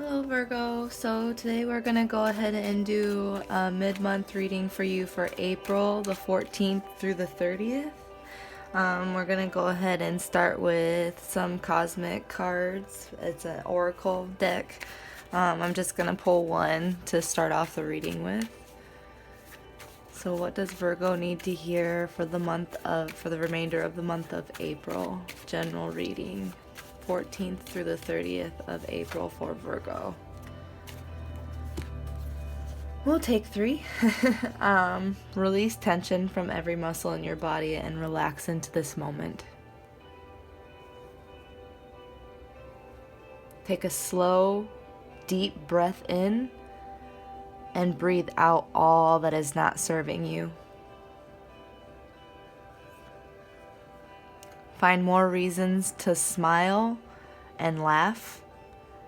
Hello Virgo, so today we're going to go ahead and do a mid-month reading for you for April the 14th through the 30th. We're going to go ahead and start with some cosmic cards. It's an oracle deck. I'm just going to pull one to start off the reading with. So what does Virgo need to hear for the remainder of the month of April? General reading. 14th through the 30th of April for Virgo. We'll take 3. Release tension from every muscle in your body and relax into this moment. Take a slow, deep breath in and breathe out all that is not serving you. Find more reasons to smile and laugh.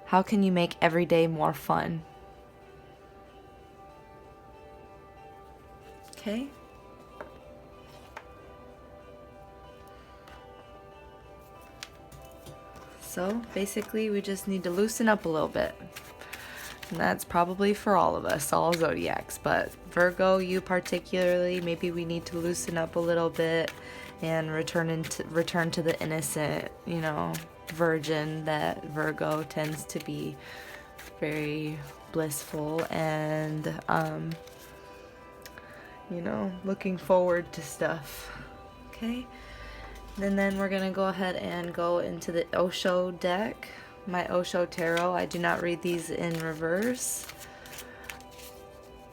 How can you make every day more fun? Okay. So basically we just need to loosen up a little bit. And that's probably for all of us, all zodiacs. But Virgo, you particularly, maybe we need to loosen up a little bit and return to the innocent, virgin that Virgo tends to be. Very blissful and, looking forward to stuff. Okay? And then we're going to go ahead and go into the Osho deck. My Osho Tarot. I do not read these in reverse.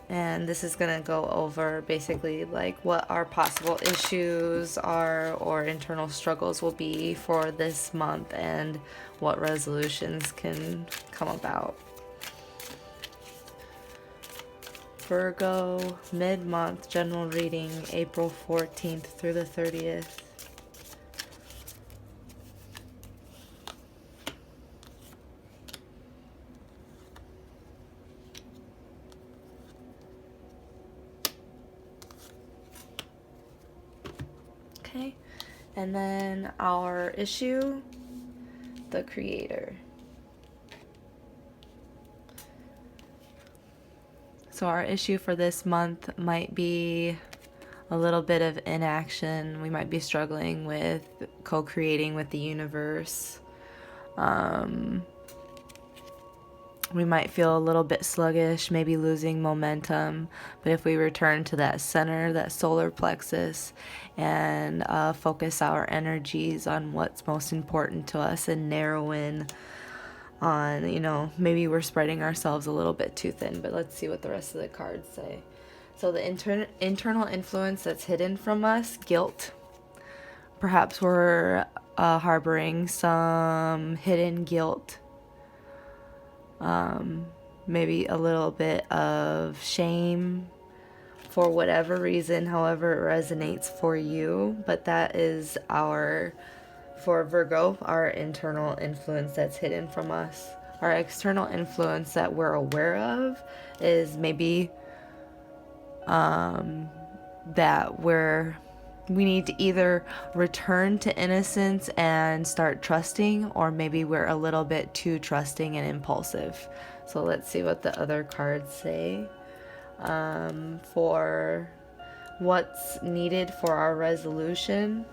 And this is going to go over basically like what our possible issues are or internal struggles will be for this month and what resolutions can come about. Virgo, mid-month general reading, April 14th through the 30th. Okay, and then our issue, the creator. So our issue for this month might be a little bit of inaction. We might be struggling with co-creating with the universe. We might feel a little bit sluggish, maybe losing momentum. But if we return to that center, that solar plexus, and focus our energies on what's most important to us and narrow in on, maybe we're spreading ourselves a little bit too thin. But let's see what the rest of the cards say. So the internal influence that's hidden from us, guilt. Perhaps we're harboring some hidden guilt. Maybe a little bit of shame for whatever reason, however it resonates for you. But that is for Virgo, our internal influence that's hidden from us. Our external influence that we're aware of is maybe that we need to either return to innocence and start trusting, or maybe we're a little bit too trusting and impulsive. So let's see what the other cards say for what's needed for our resolution.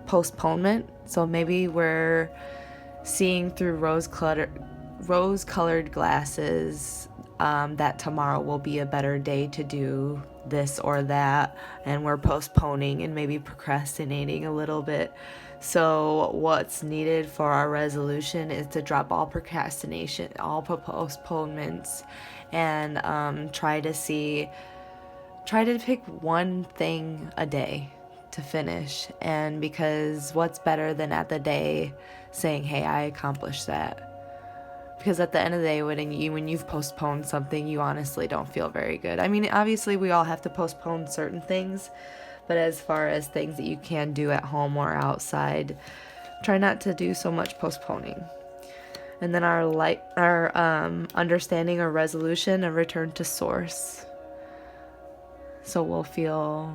Postponement. So maybe we're seeing through rose-colored glasses that tomorrow will be a better day to do this or that, and we're postponing and maybe procrastinating a little bit. So what's needed for our resolution is to drop all procrastination, all postponements, and try to pick one thing a day to finish. And because what's better than at the day saying, hey, I accomplished that? Because at the end of the day, when you've postponed something, you honestly don't feel very good. I mean, obviously we all have to postpone certain things, but as far as things that you can do at home or outside, try not to do so much postponing. And then our understanding or resolution, a return to source. So we'll feel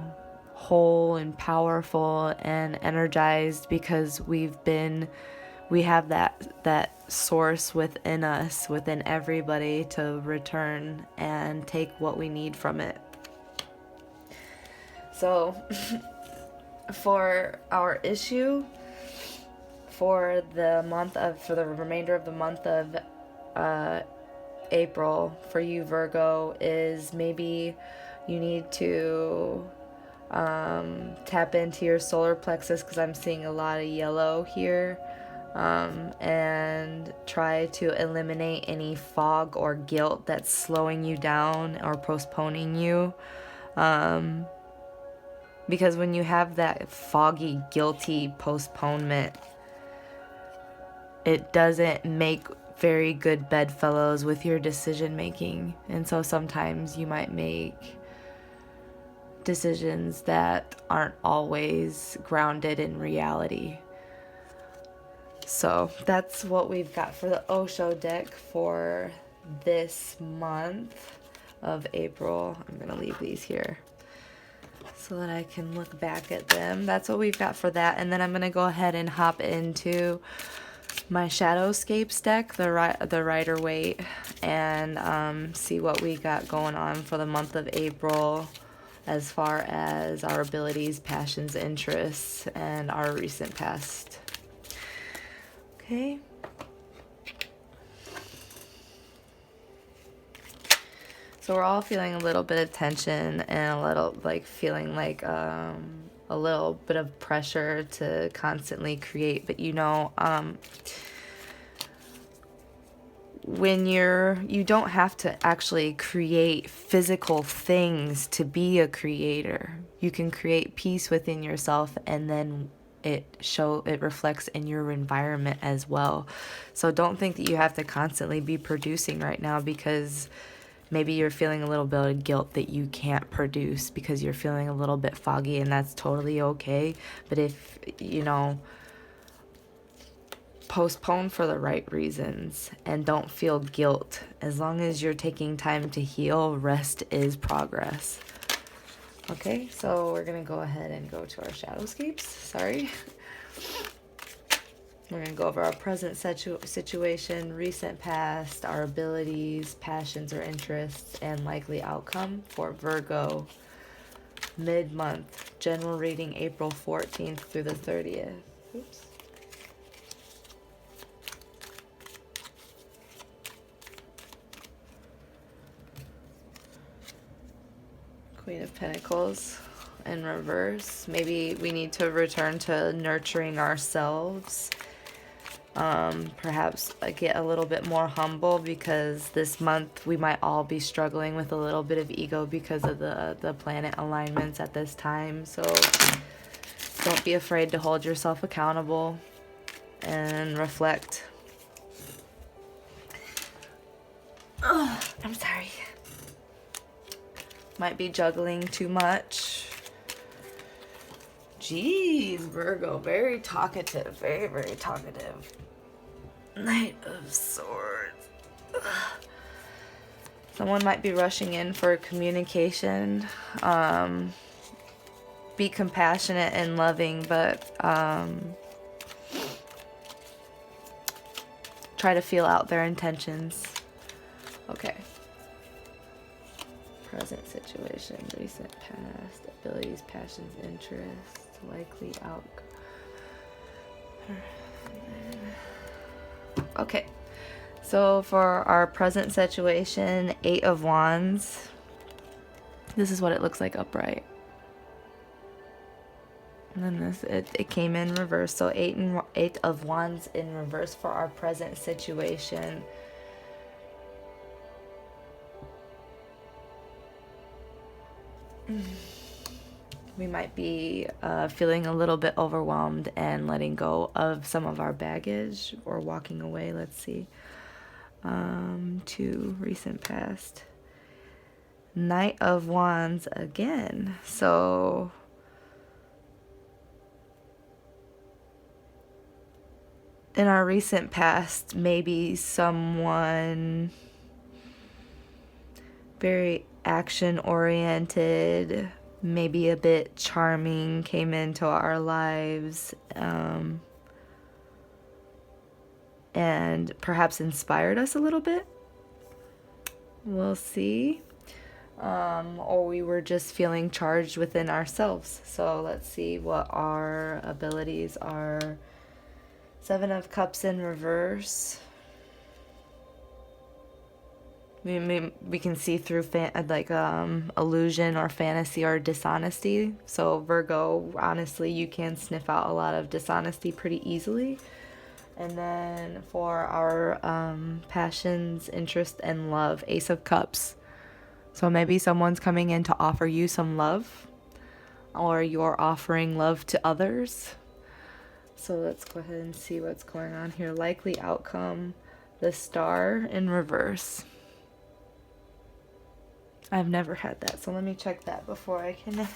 whole and powerful and energized because we've been we have that source within us, within everybody, to return and take what we need from it. So for our issue for the remainder of the month of April for you, Virgo, is maybe you need to tap into your solar plexus, because I'm seeing a lot of yellow here, and try to eliminate any fog or guilt that's slowing you down or postponing you, because when you have that foggy, guilty postponement, it doesn't make very good bedfellows with your decision making. And so sometimes you might make decisions that aren't always grounded in reality. So that's what we've got for the Osho deck for this month of April. I'm going to leave these here so that I can look back at them. That's what we've got for that. And then I'm going to go ahead and hop into my Shadowscapes deck, the Rider-Waite, and see what we got going on for the month of April as far as our abilities, passions, interests, and our recent past. Okay. So we're all feeling a little bit of tension and a little feeling like a little bit of pressure to constantly create. But when you don't have to actually create physical things to be a creator. You can create peace within yourself, and then it reflects in your environment as well. So don't think that you have to constantly be producing right now, because maybe you're feeling a little bit of guilt that you can't produce because you're feeling a little bit foggy, and that's totally okay. But if, postpone for the right reasons and don't feel guilt. As long as you're taking time to heal, rest is progress. Okay, so we're going to go ahead and go to our Shadowscapes. Sorry. We're going to go over our present situation, recent past, our abilities, passions or interests, and likely outcome for Virgo. Mid-month. General reading April 14th through the 30th. Oops. Queen of Pentacles in reverse. Maybe we need to return to nurturing ourselves. Perhaps get a little bit more humble, because this month we might all be struggling with a little bit of ego because of the planet alignments at this time. So don't be afraid to hold yourself accountable and reflect. Oh, I'm sorry. Might be juggling too much. Jeez, Virgo, very talkative, very, very talkative. Knight of Swords. Ugh. Someone might be rushing in for communication. Be compassionate and loving, but try to feel out their intentions. Okay. Present situation, recent past, abilities, passions, interests, likely outcome. Okay, so for our present situation, 8 of Wands. This is what it looks like upright. And then it came in reverse. So 8 of Wands in reverse for our present situation. We might be feeling a little bit overwhelmed and letting go of some of our baggage or walking away. Let's see. 2 recent past. Knight of Wands again. So in our recent past, maybe someone very action-oriented, maybe a bit charming, came into our lives, and perhaps inspired us a little bit. We'll see. Or we were just feeling charged within ourselves. So let's see what our abilities are. 7 of Cups in reverse. We can see through illusion or fantasy or dishonesty. So Virgo, honestly, you can sniff out a lot of dishonesty pretty easily. And then for our passions, interest, and love, Ace of Cups. So maybe someone's coming in to offer you some love, or you're offering love to others. So let's go ahead and see what's going on here. Likely outcome, the Star in reverse. I've never had that, so let me check that before I can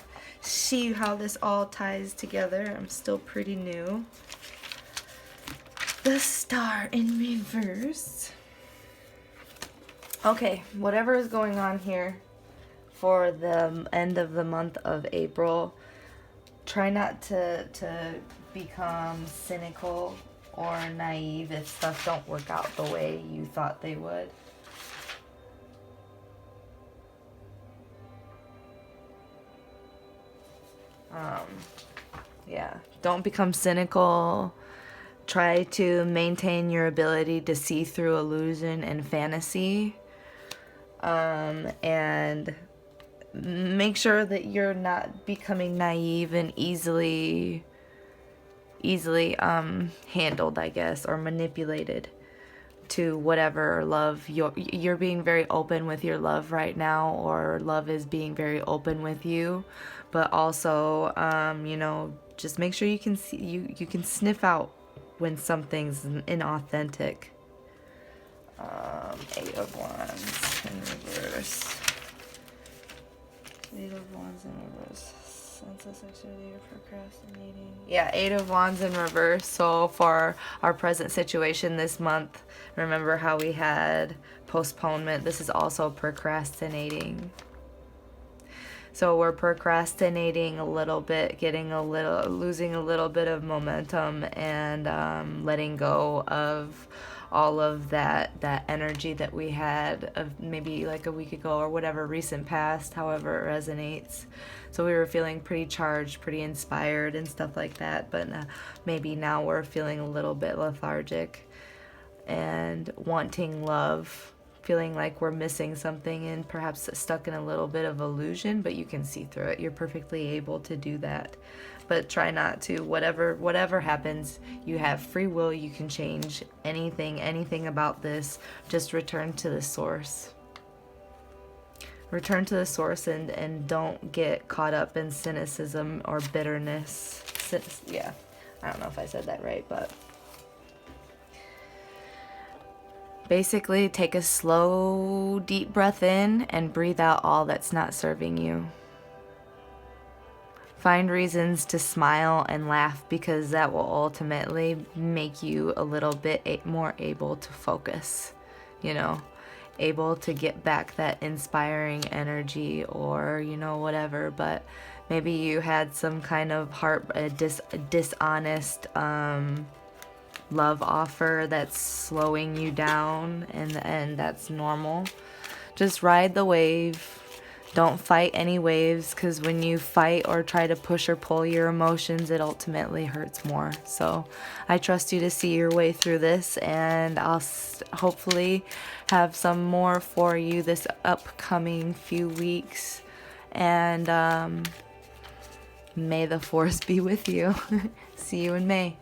see how this all ties together. I'm still pretty new. The Star in reverse. Okay, whatever is going on here for the end of the month of April, try not to become cynical or naive if stuff don't work out the way you thought they would. Yeah, don't become cynical. Try to maintain your ability to see through illusion and fantasy. And make sure that you're not becoming naive and easily handled, I guess, or manipulated to whatever love you're being very open with your love right now, or love is being very open with you. But also, just make sure you can see, you can sniff out when something's inauthentic. 8 of Wands in reverse. 8 of Wands in reverse. Sense of sexuality or procrastinating. Yeah, 8 of Wands in reverse. So for our present situation this month, remember how we had postponement. This is also procrastinating. So we're procrastinating a little bit, losing a little bit of momentum, and letting go of all of that energy that we had of maybe like a week ago or whatever, recent past, however it resonates. So we were feeling pretty charged, pretty inspired and stuff like that, but maybe now we're feeling a little bit lethargic and wanting love, feeling like we're missing something and perhaps stuck in a little bit of illusion, but you can see through it. You're perfectly able to do that. But try not to, whatever happens, you have free will. You can change anything about this. Just return to the source. Return to the source and don't get caught up in cynicism or bitterness. Yeah, I don't know if I said that right, but basically take a slow, deep breath in and breathe out all that's not serving you. Find reasons to smile and laugh, because that will ultimately make you a little bit more able to focus, able to get back that inspiring energy or, whatever. But maybe you had some kind of dishonest love offer that's slowing you down, and that's normal. Just ride the wave. Don't fight any waves, because when you fight or try to push or pull your emotions, it ultimately hurts more. So I trust you to see your way through this, and I'll hopefully have some more for you this upcoming few weeks. And may the force be with you. See you in May.